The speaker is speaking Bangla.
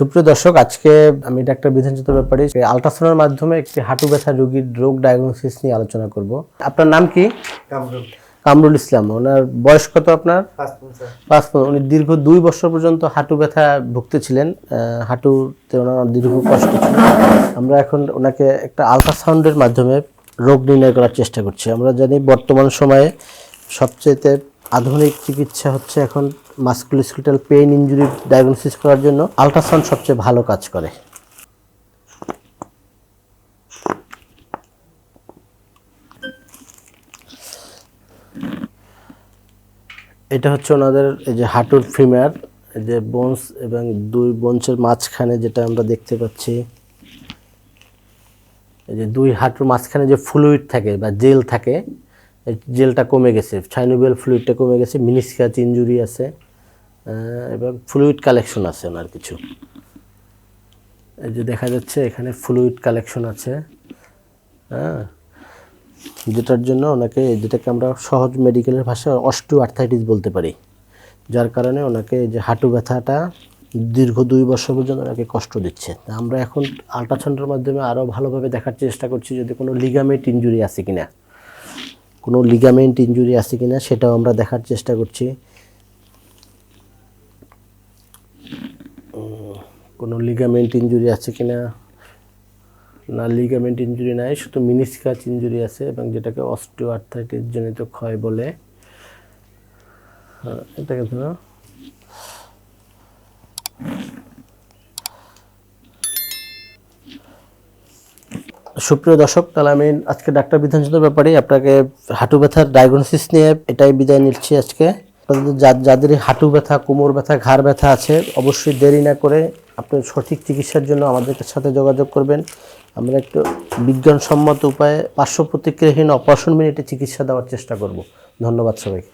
সুপ্রিয় দর্শক, আজকে আমি ডাক্তার বিধানচন্দ্র ব্যাপারী আল্ট্রাসাউন্ডের মাধ্যমে একটি হাঁটু ব্যথা রোগীর রোগ ডায়াগনোসিস নিয়ে আলোচনা করব। আপনার নাম কি? কামরুল ইসলাম। ওনার বয়স কত? আপনার 55। উনি দীর্ঘ 2 বছর পর্যন্ত হাঁটু ব্যথা ভুগতেছিলেন। হাঁটুতে ওনার দীর্ঘ কষ্ট ছিল। আমরা এখন ওনাকে একটা আল্ট্রাসাউন্ডের মাধ্যমে রোগ নির্ণয় করার চেষ্টা করছি। আমরা জানি বর্তমান সময়ে সবচেয়ে আধুনিক চিকিৎসা হচ্ছে এখন মাসকুলোস্কেলেটাল পেইন ইনজুরি ডায়াগনোসিস করার জন্য আল্ট্রাসাউন্ড সবচেয়ে ভালো কাজ করে। এটা হচ্ছে ওনাদের এই যে হাঁটুর ফিমার, এই যে বোনস এবং 2 বোনসের মাঝখানে যেটা আমরা দেখতে পাচ্ছি, এই যে 2 হাঁটুর মাঝখানে যে ফ্লুইড থাকে বা জেল থাকে, এই জেলটা কমে গেছে, সাইনোভিয়াল ফ্লুইডটা কমে গেছে, মিনিসকাস ইনজুরি আছে এবং ফ্লুইড কালেকশন আছে ওনার কিছু। এই যে দেখা যাচ্ছে এখানে ফ্লুইড কালেকশন আছে, যেটার জন্য ওনাকে, যেটাকে আমরা সহজ মেডিকেলের ভাষায় অস্টিওআর্থ্রাইটিস বলতে পারি, যার কারণে ওনাকে যে হাঁটু ব্যথাটা দীর্ঘ 2 বছর পর্যন্ত ওনাকে কষ্ট দিচ্ছে। আমরা এখন আল্ট্রাসাউন্ডের মাধ্যমে আরও ভালোভাবে দেখার চেষ্টা করছি যদি কোনো লিগামেন্ট ইনজুরি আছে কিনা, সেটাও আমরা দেখার চেষ্টা করছি। কোনো লিগামেন্ট ইনজুরি আছে কিনা, না লিগামেন্ট ইনজুরি নাই, শুধু মিনিসকাস ইনজুরি আছে এবং যেটাকে অস্টিওআর্থ্রাইটিস জনিত ক্ষয় বলে। এটাকে ধরো সুপ্রিয় দর্শক, তাহলে আমি আজকে ডাক্তার বিধানচন্দ্র ব্যাপারী আপনাকে হাঁটু ব্যথার ডায়াগনোসিস নিয়ে এটাই বিদায় নিচ্ছি আজকে। যাদের হাঁটু ব্যথা, কোমর ব্যথা, ঘাড় ব্যথা আছে, অবশ্যই দেরি না করে আপনার সঠিক চিকিৎসার জন্য আমাদের সাথে যোগাযোগ করবেন। আমরা একটু বিজ্ঞানসম্মত উপায়ে পার্শ্ব প্রতিক্রিয়াহীন অপারেশন মিনিটে চিকিৎসা দেওয়ার চেষ্টা করব। ধন্যবাদ সবাইকে।